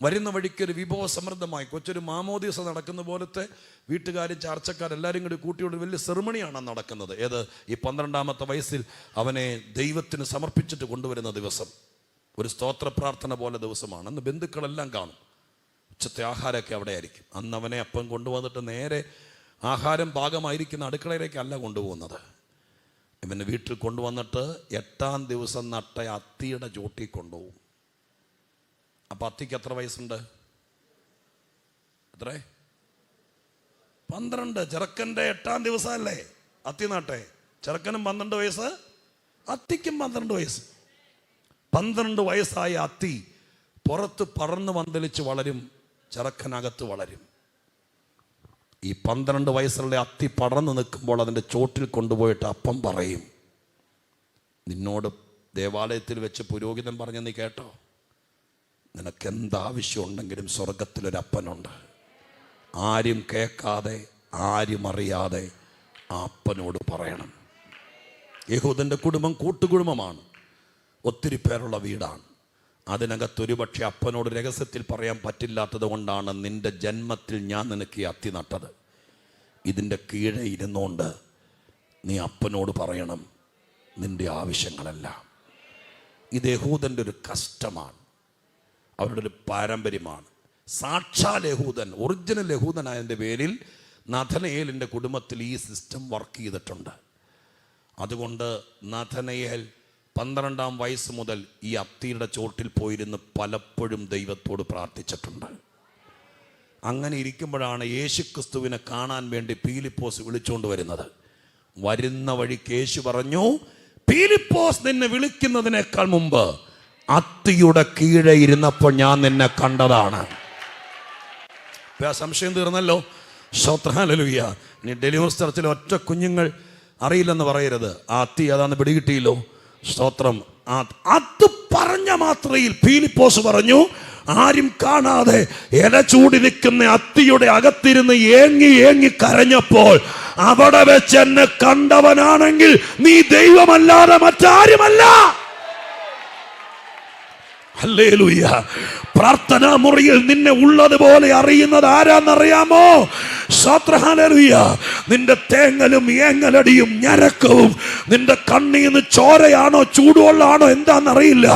വരുന്ന വഴിക്ക് ഒരു വിഭവ സമൃദ്ധമായി കൊച്ചൊരു മാമോദീസ നടക്കുന്ന പോലത്തെ വീട്ടുകാരും ചാർച്ചക്കാരെല്ലാവരും കൂടി കൂട്ടിയോട് വലിയ സെറിമണിയാണ് നടക്കുന്നത്. ഏത്? ഈ 12ാമത്തെ വയസ്സിൽ അവനെ ദൈവത്തിന് സമർപ്പിച്ചിട്ട് കൊണ്ടുവരുന്ന ദിവസം, ഒരു സ്തോത്ര പ്രാർത്ഥന പോലെ ദിവസമാണ്. അന്ന് ബന്ധുക്കളെല്ലാം കാണും. ഉച്ചത്തെ ആഹാരമൊക്കെ അവിടെ ആയിരിക്കും. അന്ന് അവനെ അപ്പം കൊണ്ടുവന്നിട്ട് നേരെ ആഹാരം പാകമായിരിക്കുന്ന അടുക്കളയിലേക്കല്ല കൊണ്ടുപോകുന്നത്. ഇവന് വീട്ടിൽ കൊണ്ടുവന്നിട്ട് 8ാം ദിവസം നട്ട അത്തിയുടെ ചോട്ടിൽ കൊണ്ടുപോകും. അപ്പം അത്തിക്ക് എത്ര വയസ്സുണ്ട്? എത്ര? 12. ചെറുക്കൻ്റെ 8ാം ദിവസമല്ലേ അത്തി നട്ടെ? ചെറുക്കനും 12 വയസ്സ്, അത്തിക്കും 12 വയസ്സ്. 12 വയസ്സായ അത്തി പുറത്ത് പറന്ന് പന്തലിച്ച് വളരും, ചെറുക്കനകത്ത് വളരും. ഈ 12 വയസ്സുള്ള അത്തി പടർന്നു നിൽക്കുമ്പോൾ അതിൻ്റെ ചോട്ടിൽ കൊണ്ടുപോയിട്ട് അപ്പം പറയും, നിന്നോട് ദേവാലയത്തിൽ വെച്ച് പുരോഹിതൻ പറഞ്ഞ് നീ കേട്ടോ, നിനക്ക് എന്താവശ്യമുണ്ടെങ്കിലും സ്വർഗത്തിലൊരപ്പനുണ്ട്. ആരും കേൾക്കാതെ ആരും അറിയാതെ ആ അപ്പനോട് പറയണം. യഹൂദൻ്റെ കുടുംബം കൂട്ടുകുടുംബമാണ്, ഒത്തിരി പേരുള്ള വീടാണ്. അതിനകത്തൊരുപക്ഷെ അപ്പനോട് രഹസ്യത്തിൽ പറയാൻ പറ്റില്ലാത്തത് കൊണ്ടാണ് നിന്റെ ജന്മത്തിൽ ഞാൻ നിനക്ക് ഈ അത്തി നട്ടത്. ഇതിൻ്റെ കീഴെ ഇരുന്നുകൊണ്ട് നീ അപ്പനോട് പറയണം നിന്റെ ആവശ്യങ്ങളെല്ലാം. ഇത് യഹൂദൻ്റെ ഒരു കഷ്ടമാണ്, അവരുടെ ഒരു പാരമ്പര്യമാണ്. സാക്ഷാൽ യഹൂദൻ, ഒറിജിനൽ യഹൂദനായതിൻ്റെ പേരിൽ നഥനയേലിൻ്റെ കുടുംബത്തിൽ ഈ സിസ്റ്റം വർക്ക് ചെയ്തിട്ടുണ്ട്. അതുകൊണ്ട് നഥനയേൽ 12ാം വയസ്സ് മുതൽ ഈ അത്തിയുടെ ചോട്ടിൽ പോയിരുന്ന് പലപ്പോഴും ദൈവത്തോട് പ്രാർത്ഥിച്ചിട്ടുണ്ട്. അങ്ങനെ ഇരിക്കുമ്പോഴാണ് യേശുക്രിസ്തുവിനെ കാണാൻ വേണ്ടി പീലിപ്പോസ് വിളിച്ചുകൊണ്ട് വരുന്നത്. വരുന്ന വഴിക്ക് യേശു പറഞ്ഞു, പീലിപ്പോസ് നിന്നെ വിളിക്കുന്നതിനേക്കാൾ മുമ്പ് അത്തിയുടെ കീഴെ ഇരുന്നപ്പോൾ ഞാൻ നിന്നെ കണ്ടതാണ്. സംശയം തീർന്നല്ലോ. ഹല്ലേലൂയ. ഇനി ഡെലിവറി സ്ഥലത്തിൽ ഒറ്റ കുഞ്ഞുങ്ങൾ അറിയില്ലെന്ന് പറയരുത്. ആ അത്തി അതാന്ന് പിടികിട്ടിയല്ലോ. സ്തോത്രം. അത് പറഞ്ഞ മാത്രയിൽ പീലിപ്പോസ് പറഞ്ഞു, ആരും കാണാതെ ഇല ചൂടി നിൽക്കുന്ന അത്തിയുടെ അകത്തിരുന്ന് ഏങ്ങി ഏങ്ങി കരഞ്ഞപ്പോൾ അവിടെ വെച്ച് എന്നെ കണ്ടവനാണെങ്കിൽ നീ ദൈവമല്ലാതെ മറ്റാരുമല്ല. ഹല്ലേലൂയ. പ്രാർത്ഥനാ മുറിയിൽ നിന്നെ ഉള്ളതുപോലെ അറിയുന്നത് ആരാന്നറിയാമോ? ഹല്ലേലൂയ. നിന്റെ തേങ്ങലും ഏങ്ങലടിയും ഞരക്കവും, നിന്റെ കണ്ണീന്ന് ചോരയാണോ ചൂടുവെള്ളാണോ എന്താണെന്നറിയില്ല.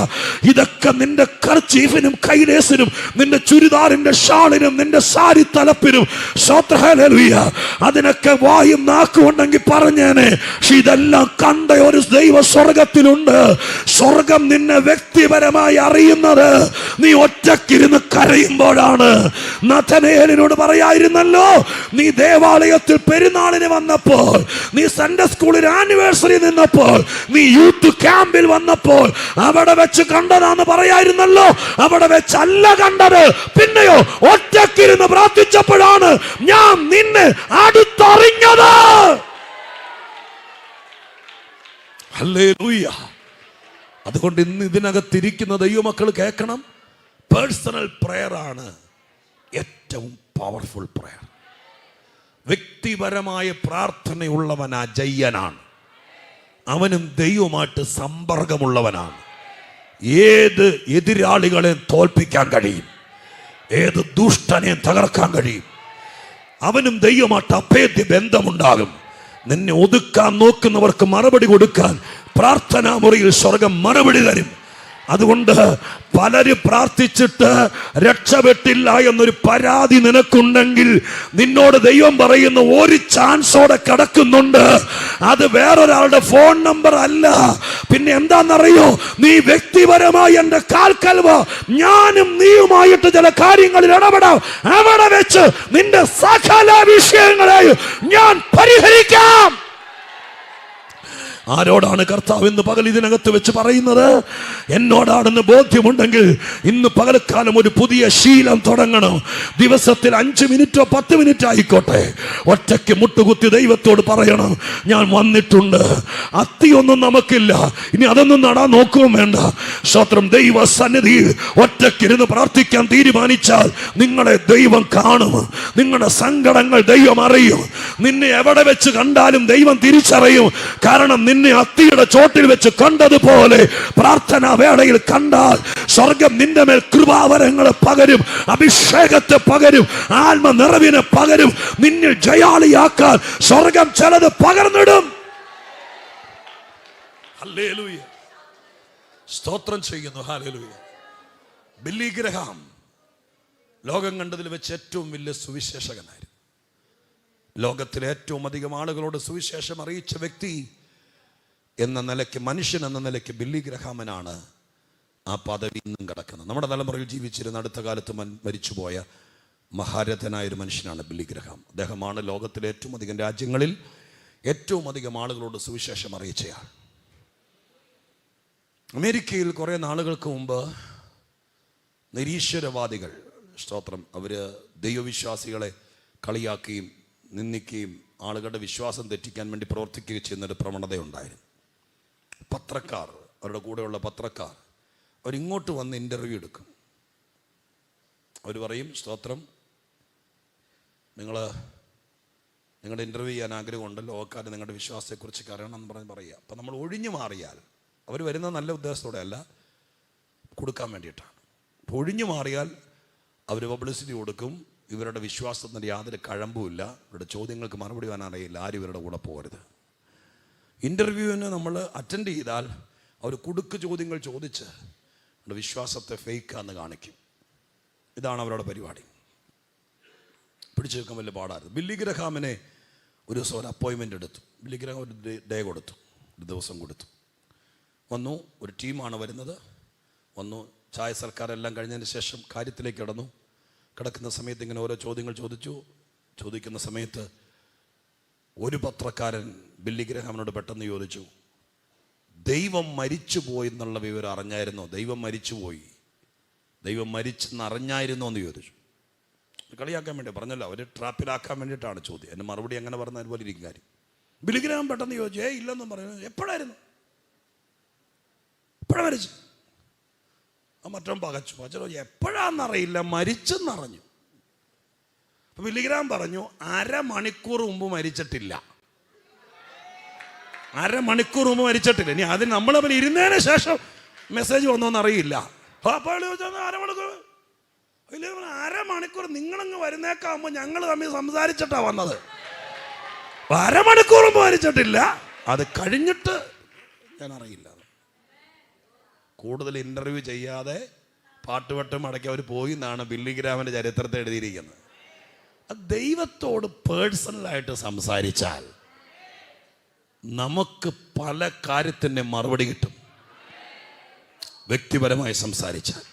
ഇതൊക്കെ നിന്റെ കർച്ചീഫിനും കൈലേസിനും നിന്റെ ചുരിദാറിന്റെ ഷാളിനും നിന്റെ സാരി തലപ്പിനും, ഹല്ലേലൂയ, അതിനൊക്കെ വായും നാക്കുണ്ടെങ്കിൽ പറഞ്ഞേനെ. പക്ഷെ ഇതെല്ലാം കണ്ട ഒരു ദൈവ സ്വർഗത്തിലുണ്ട്. സ്വർഗം നിന്നെ വ്യക്തിപരമായി അറിയുന്നത് നീ ഒറ്റക്കിരുന്ന് കരയുമ്പോഴാണ്. നഥനയേലിനോട് പറയായിരുന്നല്ലോ, നീ ദേവാലയത്തിൽ പെരുന്നാളിന് വന്നപ്പോൾ, നീ സൺഡേ സ്കൂളിൽ ആനിവേഴ്സറി നിന്നപ്പോൾ, നീ യൂത്ത് ക്യാമ്പിൽ വന്നപ്പോൾ അവിടെ വെച്ച് കണ്ടതാന്ന് പറയായിരുന്നല്ലോ. അവിടെ വെച്ചല്ല കണ്ടത്. പിന്നെയോ ഒറ്റക്കിരുന്ന് പ്രാർത്ഥിച്ചപ്പോഴാണ് ഞാൻ നിന്നെ അടുത്തറിഞ്ഞത്. ഹല്ലേലൂയ. അതുകൊണ്ട് ഇന്ന് ഇതിനകത്തിരിക്കുന്ന ദൈവമക്കൾ കേൾക്കണം, പേഴ്സണൽ പ്രയർ ആണ് ഏറ്റവും പവർഫുൾ പ്രയർ. വ്യക്തിപരമായ പ്രാർത്ഥനയുള്ളവൻ അജയ്യനാണ്. അവനും ദൈവമായിട്ട് സമ്പർക്കമുള്ളവനാണ്. ഏത് എതിരാളികളെയും തോൽപ്പിക്കാൻ കഴിയും, ഏത് ദുഷ്ടനെയും തകർക്കാൻ കഴിയും. അവനും ദൈവമായിട്ട് അഭേദ്യ ബന്ധമുണ്ടാകും. നിന്നെ ഒതുക്കാൻ നോക്കുന്നവർക്ക് മറുപടി കൊടുക്കാൻ പ്രാർത്ഥനാ മുറിയിൽ സ്വർഗം മറുപടി തരും. അതുകൊണ്ട് പലര് പ്രാർത്ഥിച്ചിട്ട് രക്ഷപ്പെട്ടില്ല എന്നൊരു പരാതി നിനക്കുണ്ടെങ്കിൽ നിന്നോട് ദൈവം പറയുന്ന ഒരു ചാൻസോടെ കിടക്കുന്നുണ്ട്. അത് വേറൊരാളുടെ ഫോൺ നമ്പർ അല്ല. പിന്നെ എന്താണെന്നറിയോ? നീ വ്യക്തിപരമായി എന്റെ കാൽക്കൽവ ഞാനും നീയുമായിട്ട് ചില കാര്യങ്ങളിൽ ഇടപെടാം. അവിടെ വെച്ച് നിന്റെ സകല വിഷയങ്ങളെയും ഞാൻ പരിഹരിക്കാം. ആരോടാണ് കർത്താവ് ഇന്ന് പകൽ ഇതിനകത്ത് വെച്ച് പറയുന്നത്? എന്നോടാണെന്ന് ബോധ്യമുണ്ടെങ്കിൽ ഇന്ന് പകൽക്കാലം ഒരു പുതിയ ശീലം തുടങ്ങണം. ദിവസത്തിൽ 5 മിനിറ്റോ 10 മിനിറ്റ് ആയിക്കോട്ടെ, ഒറ്റയ്ക്ക് മുട്ടുകുത്തി ദൈവത്തോട് പറയണം, ഞാൻ വന്നിട്ടുണ്ട്. അത്തിയൊന്നും നമുക്കില്ല, ഇനി അതൊന്നും നടാൻ നോക്കുകയും വേണ്ട. സ്തോത്രം. ദൈവ സന്നിധിയിൽ ഒറ്റയ്ക്കിരുന്ന് പ്രാർത്ഥിക്കാൻ തീരുമാനിച്ചാൽ നിങ്ങളെ ദൈവം കാണും. നിങ്ങളുടെ സങ്കടങ്ങൾ ദൈവം അറിയും. നിന്നെ എവിടെ വെച്ച് കണ്ടാലും ദൈവം തിരിച്ചറിയും. കാരണം നിന്നെ അത്തിയുടെ ചോട്ടിൽ വെച്ച് കണ്ടതുപോലെ പ്രാർത്ഥനാ വേളയിൽ കണ്ടാൽ സ്വർഗം നിന്റെ മേൽ കൃപാവരങ്ങളെ പകരും, അഭിഷേകത്തെ പകരും, ആത്മനിറവിനെ പകരും. നിന്നിൽ ജയാളിയാക്കാൻ സ്വർഗം ചിലത് പകർന്നിടും. ഹല്ലേലൂയ, സ്തോത്രം ചെയ്യുന്നു. ഹല്ലേലൂയ. ബില്ലി ഗ്രഹാം ലോകം കണ്ടതിൽ വെച്ച് ഏറ്റവും വലിയ സുവിശേഷകനായിരുന്നു. ലോകത്തിലെ ഏറ്റവും അധികം ആളുകളോട് സുവിശേഷം അറിയിച്ച വ്യക്തി എന്ന നിലയ്ക്ക്, മനുഷ്യൻ എന്ന നിലയ്ക്ക് ബില്ലി ഗ്രഹാമനാണ് ആ പദവി ഇന്നും കിടക്കുന്നത്. നമ്മുടെ തലമുറയിൽ ജീവിച്ചിരുന്ന അടുത്ത കാലത്ത് മരിച്ചുപോയ മഹാരഥനായൊരു മനുഷ്യനാണ് ബില്ലി ഗ്രഹാം. അദ്ദേഹമാണ് ലോകത്തിലെ ഏറ്റവും അധികം രാജ്യങ്ങളിൽ ഏറ്റവും അധികം ആളുകളോട് സുവിശേഷം അറിയിച്ചയാൾ. അമേരിക്കയിൽ കുറേ നാളുകൾക്ക് മുമ്പ് നിരീശ്വരവാദികൾ, സ്തോത്രം, അവർ ദൈവവിശ്വാസികളെ കളിയാക്കുകയും നിന്ദിക്കുകയും ആളുകളുടെ വിശ്വാസം തെറ്റിക്കാൻ വേണ്ടി പ്രവർത്തിക്കുകയും ചെയ്യുന്നൊരു പ്രവണതയുണ്ടായിരുന്നു. പത്രക്കാർ, അവരുടെ കൂടെയുള്ള പത്രക്കാർ അവരിങ്ങോട്ട് വന്ന് ഇൻ്റർവ്യൂ എടുക്കും. അവർ പറയും, സ്തോത്രം, നിങ്ങളുടെ ഇൻ്റർവ്യൂ ചെയ്യാൻ ആഗ്രഹമുണ്ടല്ലോ, ലോകക്കാർ നിങ്ങളുടെ വിശ്വാസത്തെക്കുറിച്ച് അറിയണം എന്ന് പറയുക. അപ്പം നമ്മൾ ഒഴിഞ്ഞു മാറിയാൽ, അവർ വരുന്ന നല്ല ഉദ്ദേശത്തോടെ അല്ല, കൊടുക്കാൻ വേണ്ടിയിട്ടാണ്. ഒഴിഞ്ഞു മാറിയാൽ അവർ പബ്ലിസിറ്റി കൊടുക്കും. ഇവരുടെ വിശ്വാസത്തിൻ്റെ യാതൊരു കഴമ്പുമില്ല, ഇവരുടെ ചോദ്യങ്ങൾക്ക് മറുപടി പറയാൻ അറിയില്ല, ആരും ഇവരുടെ കൂടെ പോകരുത്. ഇൻ്റർവ്യൂവിന് നമ്മൾ അറ്റൻഡ് ചെയ്താൽ അവർ കുടുക്ക് ചോദ്യങ്ങൾ ചോദിച്ച് അവരുടെ വിശ്വാസത്തെ ഫേക്കാന്ന് കാണിക്കും. ഇതാണ് അവരുടെ പരിപാടി. പിടിച്ചു വെക്കാൻ വലിയ പാടായിരുന്നു. ബില്ലി ഗ്രഹാമിനെ ഒരു ദിവസം ഒരു അപ്പോയിൻമെൻ്റ് എടുത്തു. ബില്ലി ഗ്രഹാം ഒരു ഡേ കൊടുത്തു, ഒരു ദിവസം കൊടുത്തു. വന്നു, ഒരു ടീമാണ് വരുന്നത്. വന്നു, ചായ സൽക്കാരെല്ലാം കഴിഞ്ഞതിന് ശേഷം കാര്യത്തിലേക്ക് കിടക്കുന്ന സമയത്ത് ഇങ്ങനെ ഓരോ ചോദ്യങ്ങൾ ചോദിക്കുന്ന സമയത്ത് ഒരു പത്രക്കാരൻ ബില്ലി ഗ്രഹാമിനോട് പെട്ടെന്ന് ചോദിച്ചു, ദൈവം മരിച്ചുപോയി എന്നുള്ള വിവരം അറിഞ്ഞായിരുന്നോ? ദൈവം മരിച്ചുപോയി, ദൈവം മരിച്ചെന്ന് അറിഞ്ഞായിരുന്നോ എന്ന് ചോദിച്ചു. കളിയാക്കാൻ വേണ്ടി പറഞ്ഞല്ലോ, അവർ ട്രാപ്പിലാക്കാൻ വേണ്ടിയിട്ടാണ് ചോദ്യം. എൻ്റെ മറുപടി അങ്ങനെ പറഞ്ഞ അതുപോലെ ഇരിക്കും കാര്യം. ബില്ലി ഗ്രഹാം പെട്ടെന്ന് ചോദിച്ചു, ഇല്ലെന്നും പറയുന്നത്. എപ്പോഴായിരുന്നു? എപ്പോഴാണ് മരിച്ചു? മറ്റോ പകച്ചു എപ്പോഴാന്നറിയില്ല, മരിച്ചെന്നറിഞ്ഞു. അപ്പൊ ബില്ലി ഗ്രഹാം പറഞ്ഞു, അരമണിക്കൂർ മുമ്പ് മരിച്ചിട്ടില്ല. അരമണിക്കൂർ മുമ്പ് മരിച്ചിട്ടില്ല. ഇനി അതിന് നമ്മൾ തമ്മിൽ ഇരുന്നതിന് ശേഷം മെസ്സേജ് വന്നോന്നറിയില്ല. അരമണിക്കൂർ നിങ്ങളങ്ങ് വരുന്നേക്കാകുമ്പോൾ ഞങ്ങൾ തമ്മിൽ സംസാരിച്ചിട്ടാ വന്നത്. അരമണിക്കൂർ മുമ്പ് മരിച്ചിട്ടില്ല, അത് കഴിഞ്ഞിട്ട് ഞാൻ അറിയില്ല. കൂടുതൽ ഇൻ്റർവ്യൂ ചെയ്യാതെ പാട്ടുവട്ടം അടക്കി അവർ പോയി എന്നാണ് ബില്ലി ഗ്രഹാമിൻ്റെ ചരിത്രത്തെ എഴുതിയിരിക്കുന്നത്. ദൈവത്തോട് പേഴ്സണലായിട്ട് സംസാരിച്ചാൽ നമുക്ക് പല കാര്യത്തിൻ്റെ മറുപടി കിട്ടും. വ്യക്തിപരമായി സംസാരിച്ചാൽ